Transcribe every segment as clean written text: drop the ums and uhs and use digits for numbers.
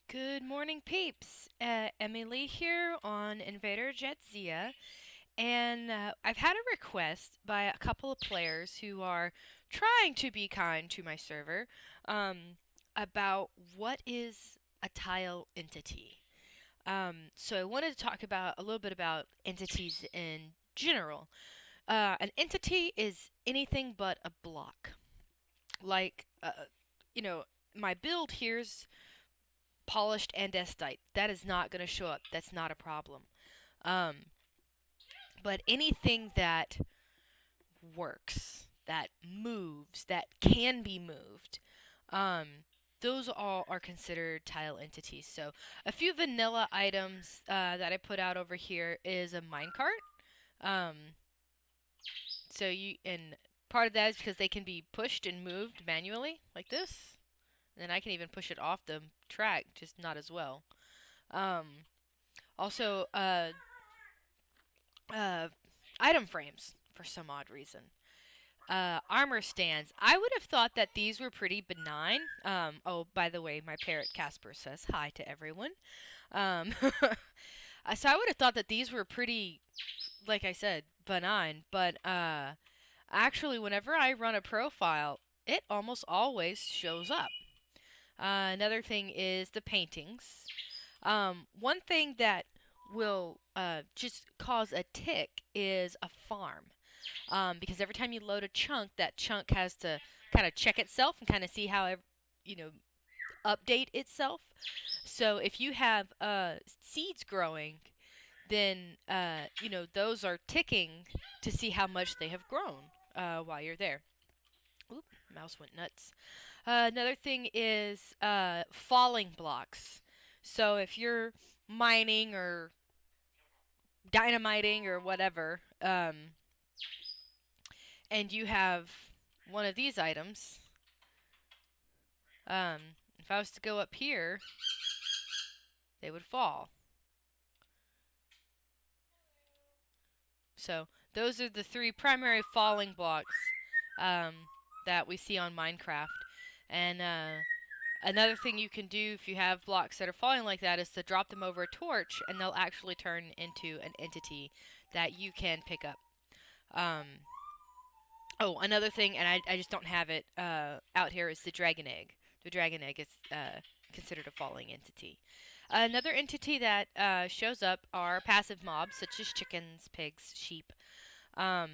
Good morning, peeps. Emily here on Invader Jetzia, and I've had a request by a couple of players who are trying to be kind to my server about what is a tile entity. So I wanted to talk about a little bit about entities in general. An entity is anything but a block. Like, you know, my build here's polished andesite. That is not going to show up. That's not a problem. Um, but anything that works, that moves, that can be moved, those all are considered tile entities. So a few vanilla items that I put out over here is a minecart. Um, so you and part of that is because they can be pushed and moved manually like this. And then I can even push it off the track, just not as well. Um, Also, uh, item frames for some odd reason. Armor stands. I would have thought that these were pretty benign. Oh, by the way, my parrot Casper says hi to everyone. So I would have thought that these were pretty, like I said, benign. But actually, whenever I run a profile, it almost always shows up. Another thing is the paintings. One thing that will just cause a tick is a farm. Because every time you load a chunk, that chunk has to kind of check itself and kind of see how, you know, update itself. So if you have seeds growing, then, those are ticking to see how much they have grown while you're there. Oop, mouse went nuts. Another thing is falling blocks. So if you're mining or dynamiting or whatever, and you have one of these items, if I was to go up here, they would fall. So those are the three primary falling blocks um, that we see on Minecraft. And another thing you can do if you have blocks that are falling like that is to drop them over a torch, and they'll actually turn into an entity that you can pick up. Um, oh, another thing, and I just don't have it out here, is the dragon egg. The dragon egg is considered a falling entity. Another entity that shows up are passive mobs, such as chickens, pigs, sheep, um,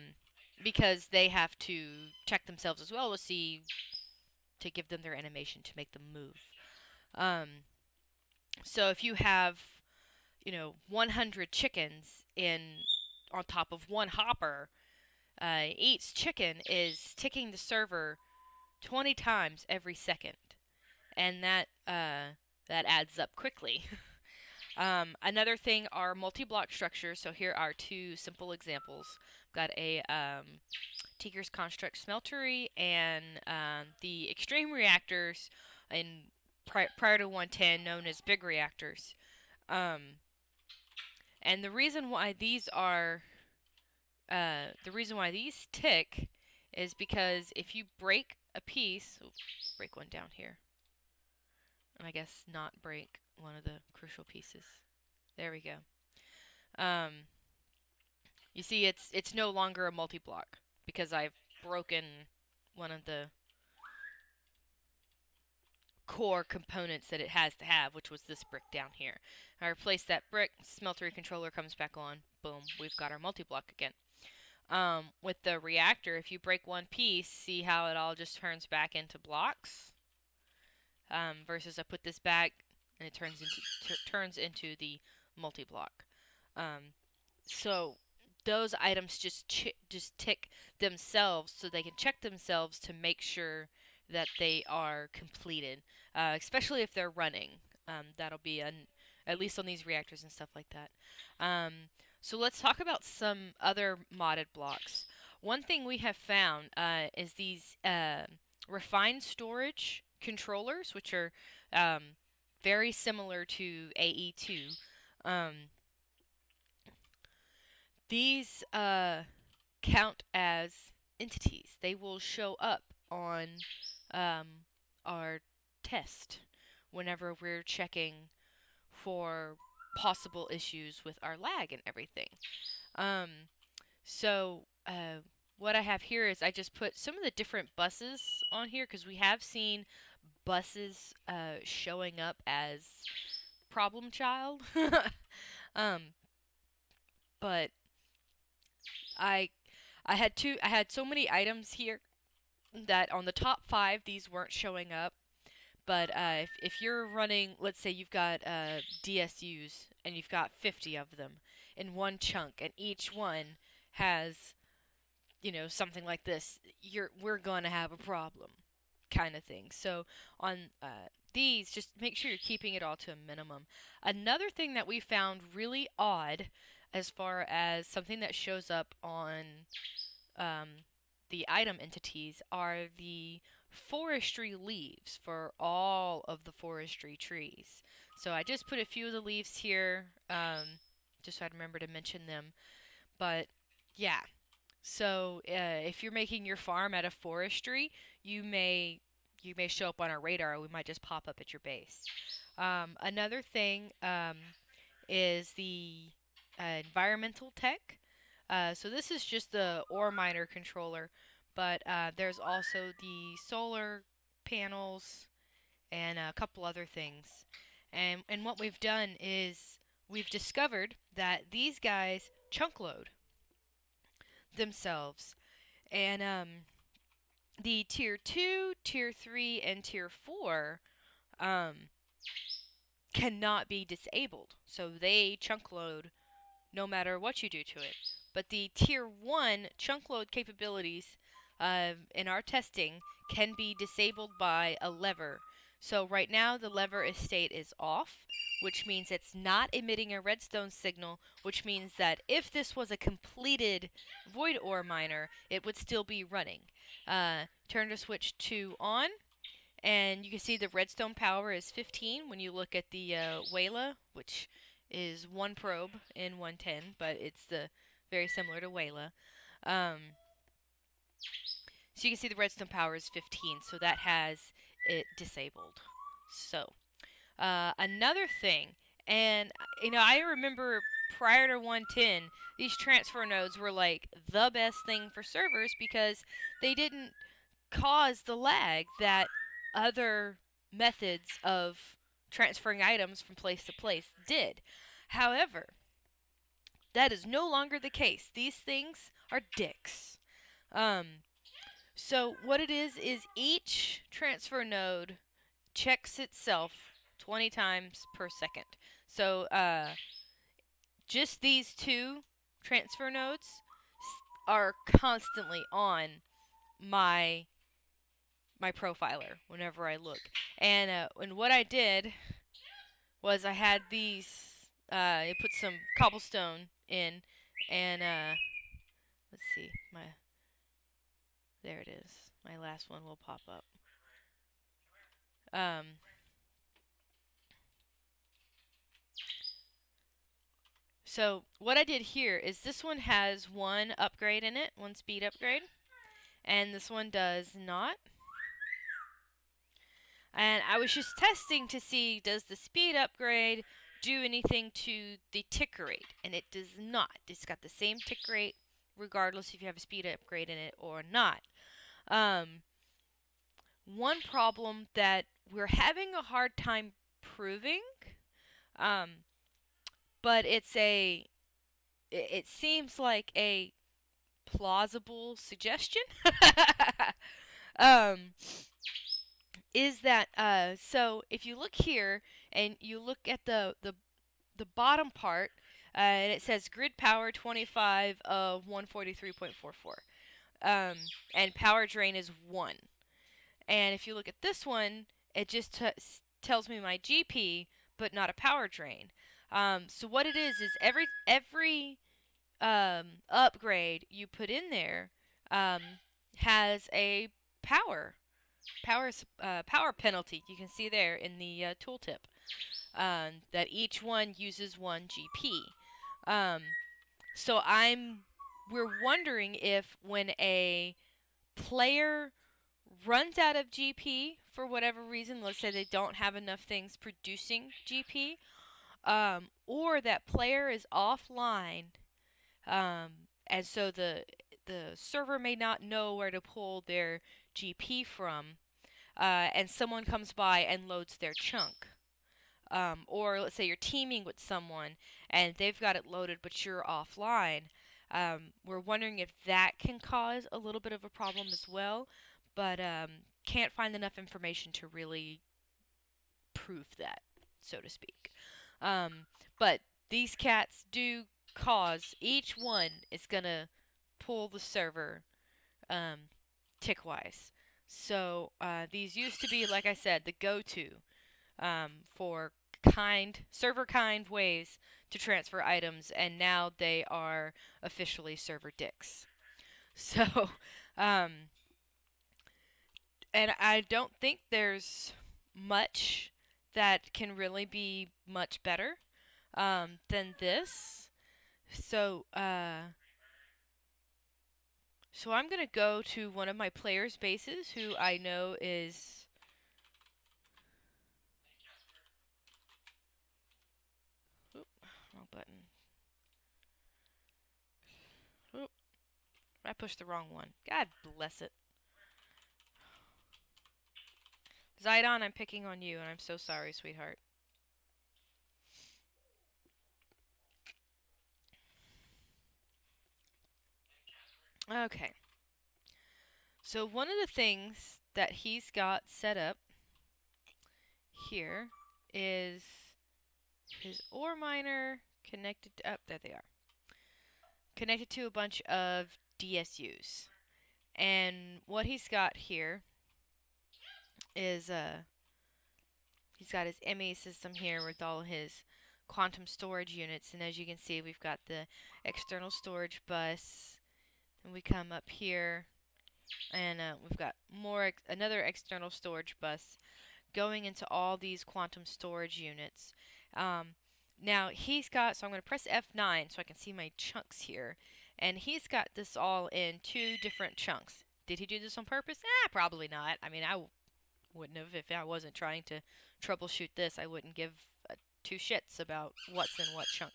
because they have to check themselves as well to give them their animation to make them move. Um, so if you have, 100 chickens in on top of one hopper, each chicken is ticking the server 20 times every second, and that adds up quickly. Another thing are multi-block structures. So here are two simple examples. I've got a Tinker's Construct Smeltery and the extreme reactors in prior to 110 known as big reactors. Um, and the reason why these tick is because if you break a piece, break one down here, and I guess not break one of the crucial pieces. There we go. Um, you see, it's no longer a multi-block because I've broken one of the core components that it has to have, which was this brick down here. I replace that brick, smeltery controller comes back on, boom, we've got our multi-block again. With the reactor, if you break one piece, see how it all just turns back into blocks? Versus I put this back and it turns into the multi-block. So those items just tick themselves so they can check themselves to make sure that they are completed, especially if they're running. That'll be at least on these reactors and stuff like that. So let's talk about some other modded blocks. One thing we have found is these refined storage controllers, which are very similar to AE2. Um, these count as entities. They will show up on our test whenever we're checking for possible issues with our lag and everything. Um, so what I have here is I just put some of the different buses on here because we have seen buses showing up as problem child. um, but I I had so many items here that on the top 5 these weren't showing up. But if you're running, let's say you've got DSUs and you've got 50 of them in one chunk, and each one has, something like this, we're gonna have a problem, kind of thing. So on these, just make sure you're keeping it all to a minimum. Another thing that we found really odd, as far as something that shows up on um, the item entities, are the forestry leaves for all of the forestry trees. So I just put a few of the leaves here, just so I remember to mention them. But yeah, so if you're making your farm out of forestry, you may show up on our radar. We might just pop up at your base. Another thing is the environmental tech. So this is just the ore miner controller, but there's also the solar panels and a couple other things. And what we've done is we've discovered that these guys chunk load themselves. And the tier 2, tier 3, and tier 4 um, cannot be disabled. So they chunk load no matter what you do to it. But the tier 1 chunk load capabilities in our testing can be disabled by a lever. So right now the lever state is off, which means it's not emitting a redstone signal, which means that if this was a completed void ore miner, it would still be running. Turn the switch to on, and you can see the redstone power is 15 when you look at the whaaaaat, which is one probe in 110, but it's very similar to whaaaaat. So you can see the redstone power is 15, so that has it disabled. So another thing, and I remember prior to 110, these transfer nodes were like the best thing for servers because they didn't cause the lag that other methods of transferring items from place to place did. However, that is no longer the case. These things are dicks. So what it is each transfer node checks itself 20 times per second. So just these two transfer nodes are constantly on my profiler whenever I look. And what I did was I had these. I put some cobblestone in, and let's see, there it is. My last one will pop up. So what I did here is this one has one upgrade in it, one speed upgrade, and this one does not. And I was just testing to see, does the speed upgrade do anything to the tick rate? And it does not. It's got the same tick rate regardless if you have a speed upgrade in it or not. One problem that we're having a hard time proving, but it seems like a plausible suggestion, is that so if you look here and you look at the bottom part, and it says grid power 25 of 143.44, and power drain is 1. And if you look at this one, it just tells me my GP, but not a power drain. So what it is every upgrade you put in there has a power penalty. You can see there in the tooltip that each one uses 1 GP. So we're wondering if when a player runs out of GP for whatever reason, let's say they don't have enough things producing GP, or that player is offline, and so the server may not know where to pull their GP from, and someone comes by and loads their chunk. Or let's say you're teaming with someone and they've got it loaded but you're offline. We're wondering if that can cause a little bit of a problem as well, but can't find enough information to really prove that, so to speak. But these cats do cause, each one is going to pull the server tick-wise. So these used to be, like I said, the go-to for server kind ways to transfer items, and now they are officially server dicks. So, and I don't think there's much that can really be much better than this. So, so I'm gonna go to one of my players' bases who I know is. Oop, wrong button. Oop, I pushed the wrong one. God bless it. Zidon, I'm picking on you, and I'm so sorry, sweetheart. Okay. So one of the things that he's got set up here is his ore miner connected to, there they are. Connected to a bunch of DSUs. And what he's got here is he's got his ME system here with all his quantum storage units, and as you can see, we've got the external storage bus, and we come up here, and we've got another external storage bus going into all these quantum storage units. Now he's got, so I'm going to press F9 so I can see my chunks here, and he's got this all in 2 different chunks. Did he do this on purpose? Probably not. I mean, I wouldn't have. If I wasn't trying to troubleshoot this, I wouldn't give 2 shits about what's in what chunk.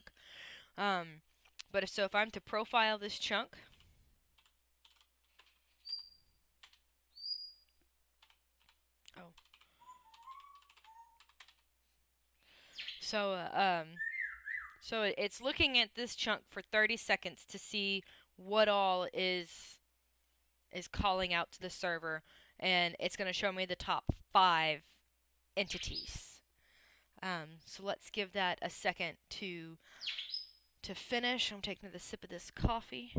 But if I'm to profile this chunk, so it's looking at this chunk for 30 seconds to see what all is calling out to the server, and it's going to show me the top 5 entities. So let's give that a second to finish. I'm taking a sip of this coffee.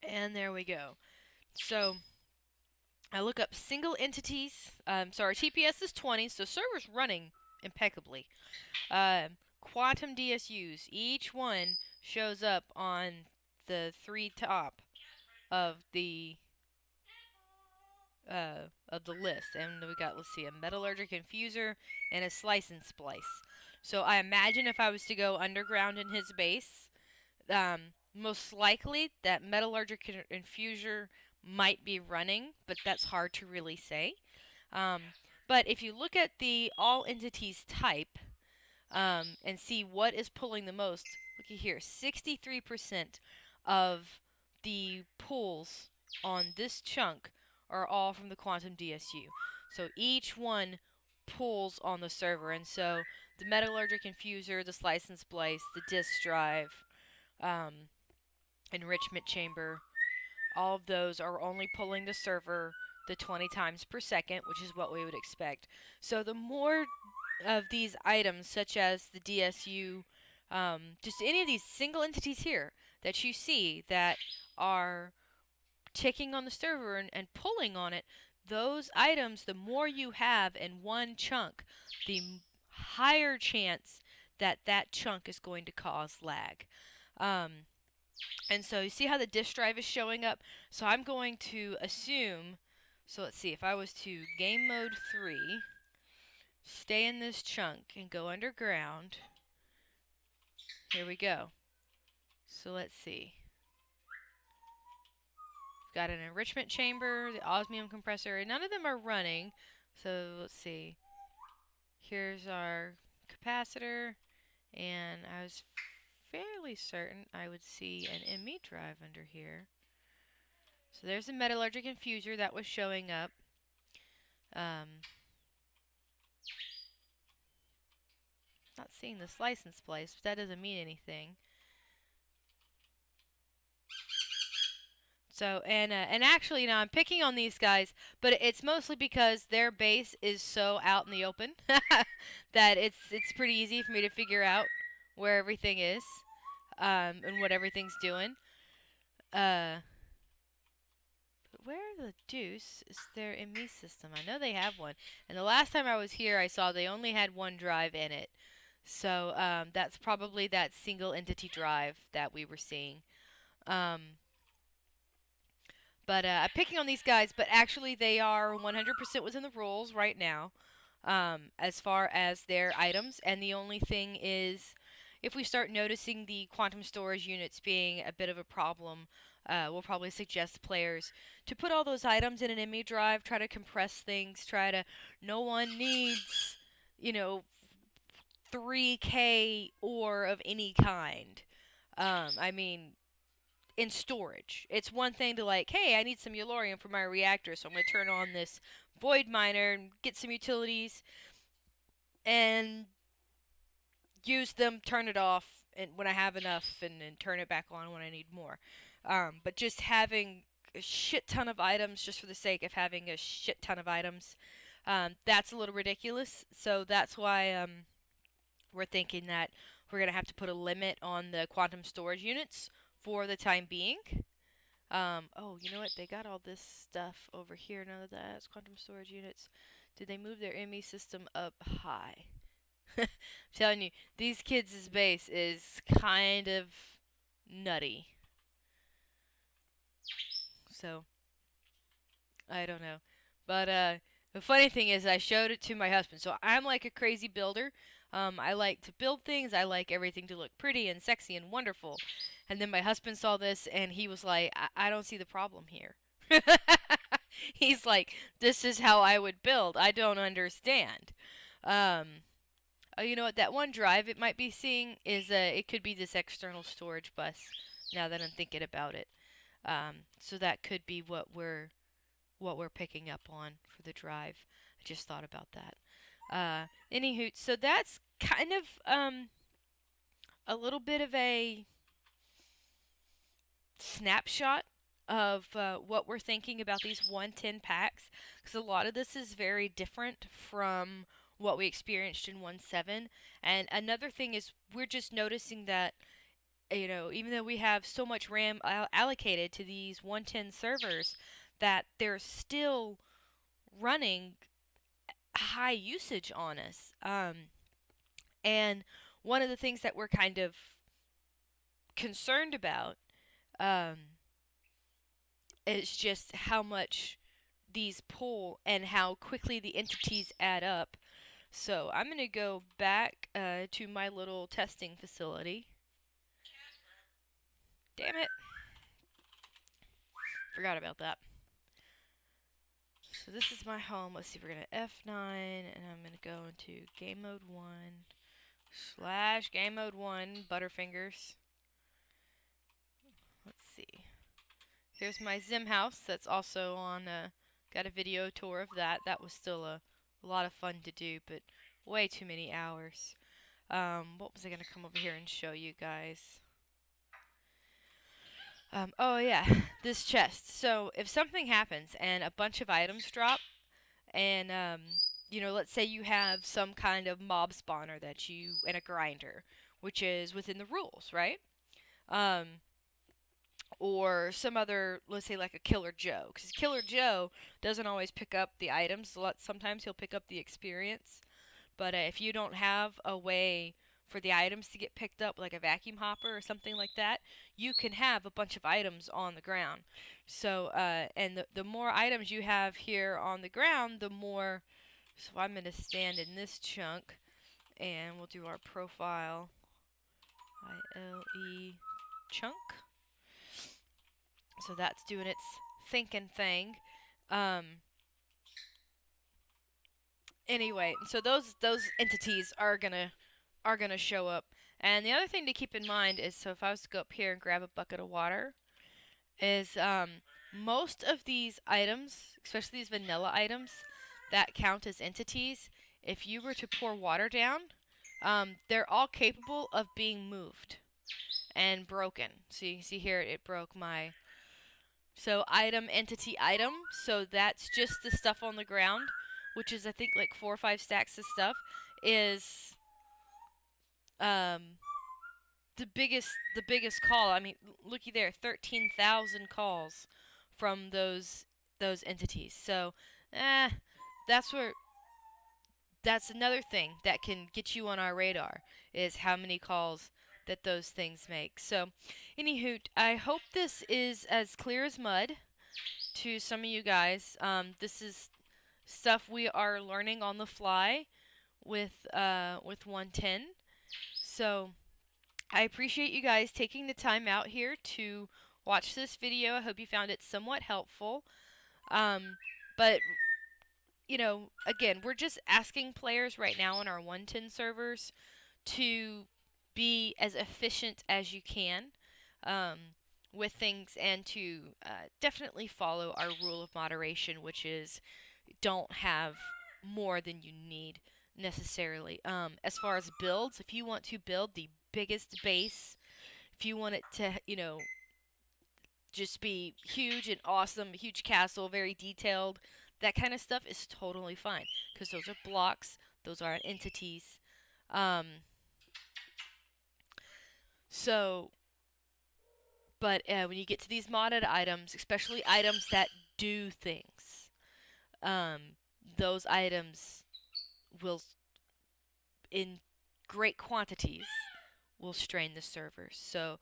And there we go. So I look up single entities. So our TPS is 20, so server's running impeccably. Quantum DSUs, each one shows up on the 3 top of the list, and we got, let's see, a metallurgic infuser and a slice and splice. So I imagine if I was to go underground in his base, most likely that metallurgic infuser might be running, but that's hard to really say. But if you look at the all entities type and see what is pulling the most, looky here, 63% of the pulls on this chunk are all from the quantum DSU. So each one pulls on the server, and so the metallurgic infuser, the slice and splice, the disk drive, enrichment chamber, all of those are only pulling the server the 20 times per second, which is what we would expect. So the more of these items, such as the DSU, just any of these single entities here that you see that are ticking on the server and pulling on it, those items, the more you have in one chunk, the higher chance that that chunk is going to cause lag. And so you see how the disk drive is showing up? So I'm going to assume, so let's see, if I was to game mode 3, stay in this chunk and go underground, here we go. So let's see. We've got an enrichment chamber, the osmium compressor. None of them are running. So let's see. Here's our capacitor. And I was fairly certain I would see an ME drive under here. So there's a metallurgic infuser that was showing up. Not seeing this license plate, but that doesn't mean anything. So, and actually, you know, I'm picking on these guys, but it's mostly because their base is so out in the open that it's pretty easy for me to figure out where everything is, and what everything's doing. But where the deuce is their ME system? I know they have one, and the last time I was here, I saw they only had one drive in it. So that's probably that single entity drive that we were seeing. But I'm picking on these guys, but actually they are 100% within the rules right now, as far as their items. And the only thing is, if we start noticing the quantum storage units being a bit of a problem, we'll probably suggest players to put all those items in an ME drive, try to compress things, no one needs, you know, 3K ore of any kind. I mean, in storage. It's one thing to like, hey, I need some Yellorium for my reactor, so I'm going to turn on this void miner and get some utilities and use them, turn it off and when I have enough, and turn it back on when I need more. But just having a shit ton of items just for the sake of having a shit ton of items, that's a little ridiculous. So that's why we're thinking that we're going to have to put a limit on the quantum storage units for the time being. Oh, you know what? They got all this stuff over here. None of that's quantum storage units. Did they move their ME system up high? I'm telling you, these kids' base is kind of nutty. So, I don't know. But, the funny thing is I showed it to my husband. So I'm like a crazy builder. I like to build things. I like everything to look pretty and sexy and wonderful. And then my husband saw this and he was like, I don't see the problem here. He's like, this is how I would build. I don't understand. Oh, you know what? That one drive it might be seeing is it could be this external storage bus. Now that I'm thinking about it, so that could be what we're picking up on for the drive. I just thought about that. Anywho, so that's kind of a little bit of a snapshot of what we're thinking about these 110 packs, because a lot of this is very different from what we experienced in 1.7. And another thing is we're just noticing that, you know, even though we have so much RAM allocated to these 110 servers, that they're still running high usage on us. And one of the things that we're kind of concerned about is just how much these pull and how quickly the entities add up. So I'm going to go back to my little testing facility. Damn it. Forgot about that. So this is my home. Let's see, we're going to F9 and I'm going to go into game mode 1 / game mode 1 Butterfingers. Let's see. Here's my Zim house. That's also on, got a video tour of that. That was still a lot of fun to do, but way too many hours. What was I going to come over here and show you guys? Oh yeah, this chest. So if something happens and a bunch of items drop, and you know, let's say you have some kind of mob spawner that you and a grinder, which is within the rules, right? Or some other, let's say like a Killer Joe, because Killer Joe doesn't always pick up the items. Sometimes he'll pick up the experience, but if you don't have a way for the items to get picked up, like a vacuum hopper or something like that, you can have a bunch of items on the ground. So, and the more items you have here on the ground, the more. So I'm going to stand in this chunk, and we'll do our profile. ILE chunk. So that's doing its thinking thing. Anyway, so those entities are gonna show up. And the other thing to keep in mind is, so if I was to go up here and grab a bucket of water, is most of these items, especially these vanilla items that count as entities, if you were to pour water down, they're all capable of being moved and broken. So you can see here it broke my... So item, entity, item. So that's just the stuff on the ground, which is I think like 4 or 5 stacks of stuff, is the biggest call. I mean, looky there, 13,000 calls from those entities. So, that's another thing that can get you on our radar, is how many calls that those things make. So, anywho, I hope this is as clear as mud to some of you guys. This is stuff we are learning on the fly with 110. So I appreciate you guys taking the time out here to watch this video. I hope you found it somewhat helpful. But you know, again, we're just asking players right now on our 110 servers to be as efficient as you can with things, and to definitely follow our rule of moderation, which is don't have more than you need necessarily. As far as builds, if you want to build the biggest base, if you want it to, you know, just be huge and awesome, a huge castle, very detailed, that kind of stuff is totally fine, because those are blocks, those are entities. But when you get to these modded items, especially items that do things, those items will, in great quantities, will strain the servers. So,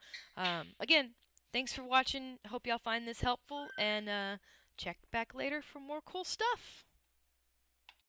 again, thanks for watching. Hope y'all find this helpful, and check back later for more cool stuff.